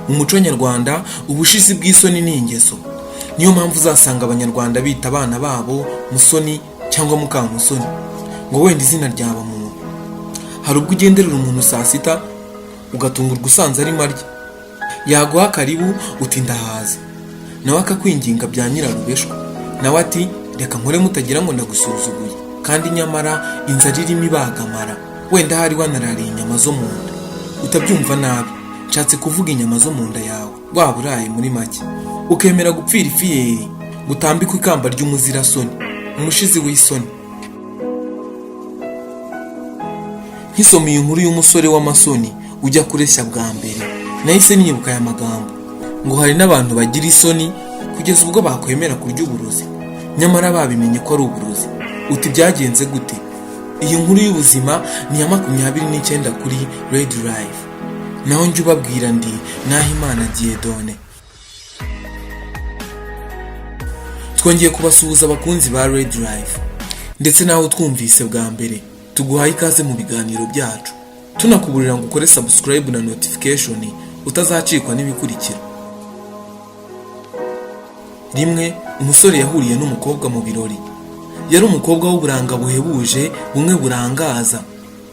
mu muco nyarwanda ubushizi bw'isoni ni ingeso. Niyo mpamvu uzasanga abanyarwanda bita abana babo Musoni cyangwa Mukamusoni ngo wenda izina ryaba muntu. Hari ubwo ugenderera umuntu saa sita ugatungurwa usanze ari marya, yaguha karibu uti ndahaze, nawe akakwinginga bya nyirarubeshwa, nawe ati reka nkore mutagira ngo ndagusuzuguye, kandi nyamara inzara irimo ibagamara, wenda hari wanarariye inyama zo mu nda. Utabyumva nabi, nshatse kuvuga inyama zo mu nda yawe, waba uraye muri make, ukemera gupfira ifiyeri gutambikwa ikamba ry'umuzirasoni, umushizi w'isoni. Nkisomeye inkuru y'umusore w'amasoni ujya kureshya bwa mbere, nahise nibuka aya magambo ngo hari n'abantu bagira isoni kugeza ubwo bakwemera kurya uburozi, nyamara babimenye ko ari uburozi. Uti byagenze gute? Iyi nkuru y'ubuzima ni ya 29 kuri Red Live, naho njye ubabwira ndi Nahimana Dieudonne. Twongeye kubasuhuza abakunzi ba Red Live, ndetse naho twumvise bwa mbere tuguhaye ikaze mu biganiro byacu, tunakuburira ngo ukore subscribe na notification utazacikwa n'ibikurikira. Rimwe umusore yahuriye n'umukobwa mu birori. Yari umukobwa w'uburanga buhebuje bumwe burangaza,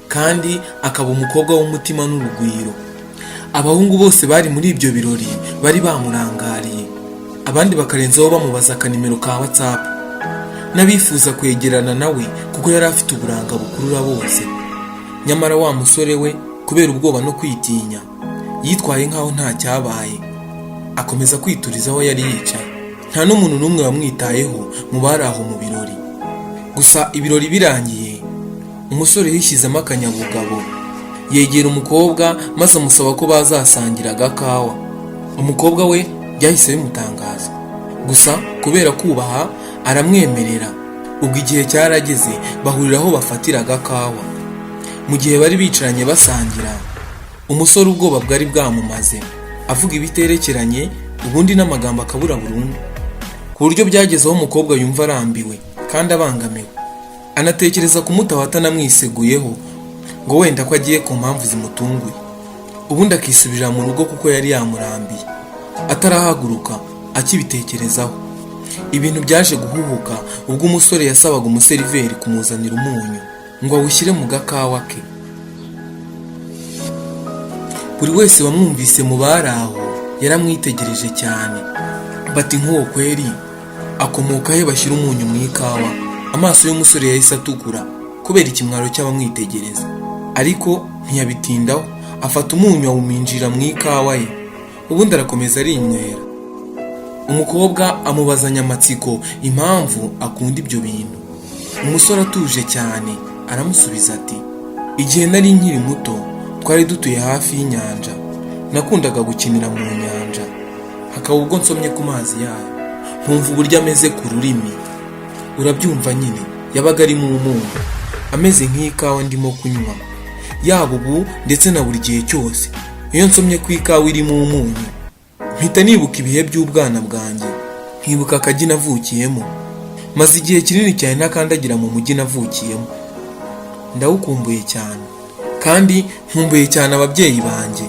kandi akaba umukobwa w'umutima n'urugwiro. Abahungu bose bari muri ibyo birori bari bamurangariye, abandi bakarenzaho bamubaza akanimero ka WhatsApp, n'abifuza kwegerana nawe kuko yari afite uburanga bukurura bose. Nyamara wa musore we kubera ubwoba no kwitinya yitwaye nkaho nta cyabaye, akomeza kwituriza aho yari yicaye. Nta n'umuntu n'umwe wamwitayeho mu bari aho mu birori. Gusa ibirori birangiye, umusore yishyizemo akanyabugabo, yegera umukobwa maze amusaba ko bazasangira agakawa. Umukobwa we byahise bimutangaza, gusa kubera kubaha aramwemerera. Ubwo igihe cyarageze bahurira aho bafatira agakawa. Mu gihe bari bicaranye basangira, umusore ubwoba bwari bwamumaze, avuga ibiterekeranye ubundi n'amagambo akabura burundu, ku buryo byageze aho umukobwa yumva arambiwe kandi abangamiwe, anatekereza kumutaha atanamwiseguyeho ngo wenda ko agiye ku mpamvu zimutunguye. Ubundi akisubirira mu rugo kuko yari yamurambiye. Atarahaguruka akibitekerezaho, ibintu byaje guhubuka ubwo umusore yasabaga umuseriveri kumuzanira umunyu ngo awushyire mu gakawa ke. Buri wese wamwumvise mu bari aho yaramwitegereje cyane, bati nk'uwo kweri akomoka he bashyira umunyu mu ikawa? Amaso y'umusore yahise atukura kubera ikimwaro cy'abamwitegereza, ariko ntiyabitindaho, afata umunyu awuminjira mu ikawa ye, ubundi arakomeza arinywera. Umukobwa amubazanya amatsiko impamvu akunda ibyo bintu. Umusore atuje cyane aramusubiza ati, igihe nari nkiri muto twari dutuye hafi y'inyanja, nakundaga gukinira mu nyanja, hakaba ubwo nsomye ku mazi yayo nkumva uburyo ameze ku rurimi. Urabyumva nyine, yabaga ari mu munyu ameze nk'ikawa ndimo kunywa, yaba ubu ndetse na buri gihe cyose. Iyo nsomye ku ikawa iri mu munyu mpita nibuka ibihe by'ubwana bwanjye, nkibuka akagi navukiyemo. Maze igihe kinini cyane ntakandagira mu mujyi navukiyemo, ndawukumbuye cyane, kandi nkumbuye cyane ababyeyi banjye.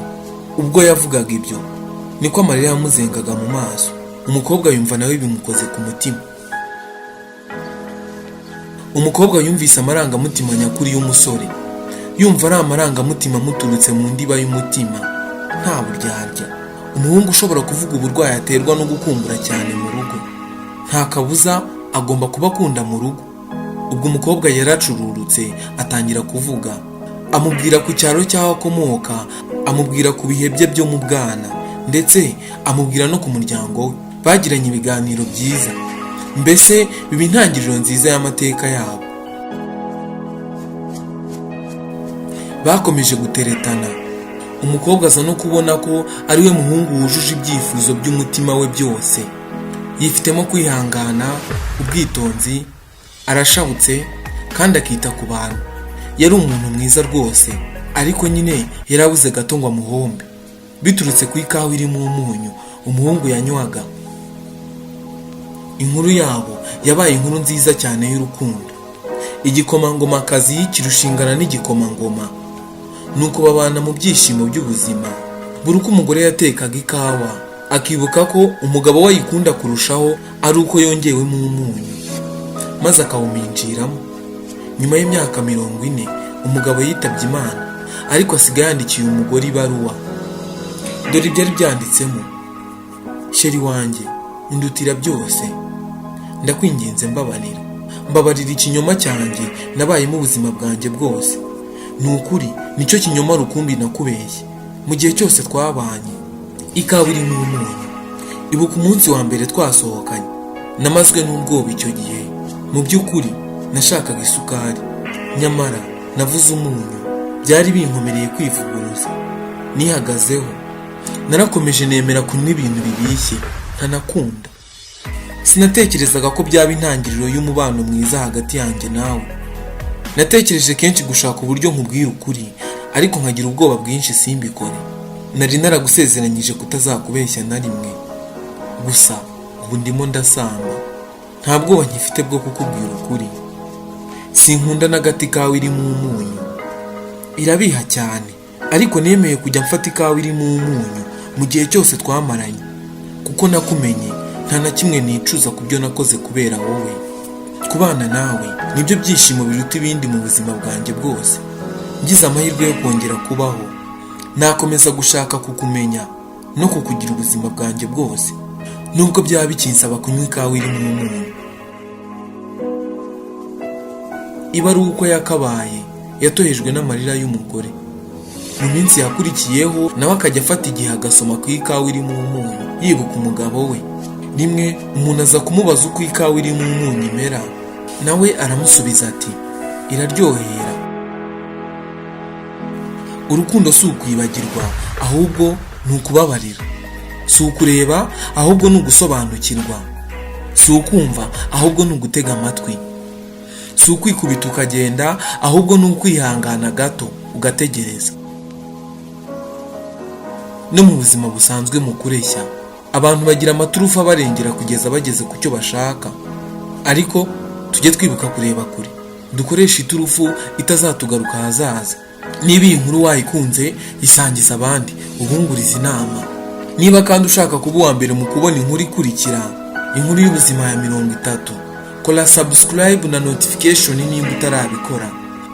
Ubwo yavugaga ibyo niko amarira yamuzengaga mu maso. Umukobwa yumva nawe bimukoze ku mutima. Umukobwa yumvise amarangamutima nyakuri y'umusore, yumva ari amarangamutima amuturutse mu ndiba y'umutima, nta buryarya. Umuhungu ushobora kuvuga uburwayi aterwa no gukumbura cyane mu rugo, nta kabuza agomba kuba akunda mu rugo. Ubwo umukobwa yaracururutse atangira kuvuga, amubwira ku cyaro cy'aho akomoka, amubwira ku bihe bye byo mu bwana, ndetse amubwira no ku muryango we. Bagiranye ibiganiro byiza, mbese biba intangiriro nziza y'amateka yabo. Bakomeje guteretana, umukobwa aza no kubona ko ari we muhungu wujuje ibyifuzo by'umutima we byose. Yifitemo kwihangana, ubwitonzi, arashabutse kandi akita ku bantu. Yari umuntu mwiza rwose, ariko nyine yarabuze gato ngo amuhombe, biturutse ku ikawa iri mu munyu umuhungu yanywaga. Inkuru yabo yabaye inkuru nziza cyane y'urukundo. Igikomangomakazi yikirushingana n'igikomangoma, nuko babana mu byishimo by'ubuzima. buri uko umugore yatekaga ikawa akibuka ko umugabo we ayikunda kurushaho ari uko yongewemo umunyu, maze akawuminjiramo. Nyuma y'imyaka 40 umugabo yitabye Imana, ariko asigaye yandikiye umugore ibaruwa. Dore ibyari byanditsemo: sheri wanjye, indutira byose, ndakwinginze mbabarira ikinyoma cyanjye nabayemo ubuzima bwanjye bwose. Ni ukuri nicyo kinyoma rukumbi nakubeshye mu gihe cyose twabanye. Ikawa iri mu munyu. Ibuka umunsi wa mbere twasohokanye, namazwe n'ubwoba icyo gihe. Mu by'ukuri nashakaga isukari, nyamara navuze umunyu. Byari binkomereye kwivuguruza. Nihagazeho, narakomeje nemera kunywa ibintu bibishye ntanakunda. Sinatekerezaga ko byaba intangiriro y'umubano mwiza hagati yanjye nawe. Natekereje kenshi gushaka uburyo nkubwira ukuri, ariko nkagira ubwoba bwinshi simbikore. Nari naragusezeranyije kutazakubeshya na rimwe. Gusa ubu ndimo ndasamba, nta bwoba nkifite bwo kukubwira ukuri. Sinkunda na gati ikawa iri mu munyu, irabiha cyane, ariko nemeye kujya mfata ikawa iri mu munyu mu gihe cyose twamaranye, kuko nakumenye nta na kimwe nicuza ku byo nakoze kubera wowe. Kubana nawe nibyo byishimo biruta ibindi mu buzima bwanjye bwose. Ngize amahirwe yo kongera kubaho, nakomeza gushaka kukumenya no kukugira ubuzima bwanjye bwose, nubwo byaba bikinsaba kunywa ikawa iri mu munyu. Ibaruwa uko yakabaye yatohejwe n'amarira y'umugore. Mu minsi yakurikiyeho nawe akajya afata igihe agasoma ku ikawa iri mu munyu, yibuka umugabo we. Rimwe umuntu aza kumubaza uko ikawa iri mu munyu imera, nawe aramusubiza ati iraryohera. Urukundo si ukwibagirwa, ahubwo ni ukubabarira. Si ukureba, ahubwo ni ugusobanukirwa. Si ukumva, ahubwo ni ugutega amatwi. Si ukwikubita ukagenda, ahubwo ni ukwihangana gato ugategereza. No mu buzima busanzwe mu kureshya, abantu bagira amaturufu abarengera kugeza bageze ku cyo bashaka, ariko tujye twibuka kureba kure. Dukoresha iturufu itazatugaruka hazaza. Niba iyi nkuru wayikunze, isangiza abandi, ubunguriza inama. Niba kandi ushaka kuba uwa mbere mu kubona inkuru ikurikira, inkuru y'ubuzima ya 30, kora subscribe na notification nimba utarabikora.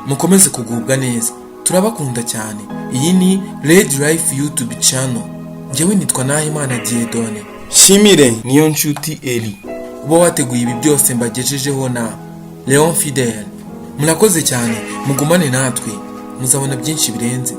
Mukomeze kugubwa neza, turabakunda cyane. Iyi ni Red Life YouTube channel. Njyewe nitwa Nahimana Dieudonne. Shimire Niyonshuti Eli uba wateguye ibi byose mbagejejeho na Leon Fidel. Murakoze cyane, mugumane natwe, muzabona byinshi birenze.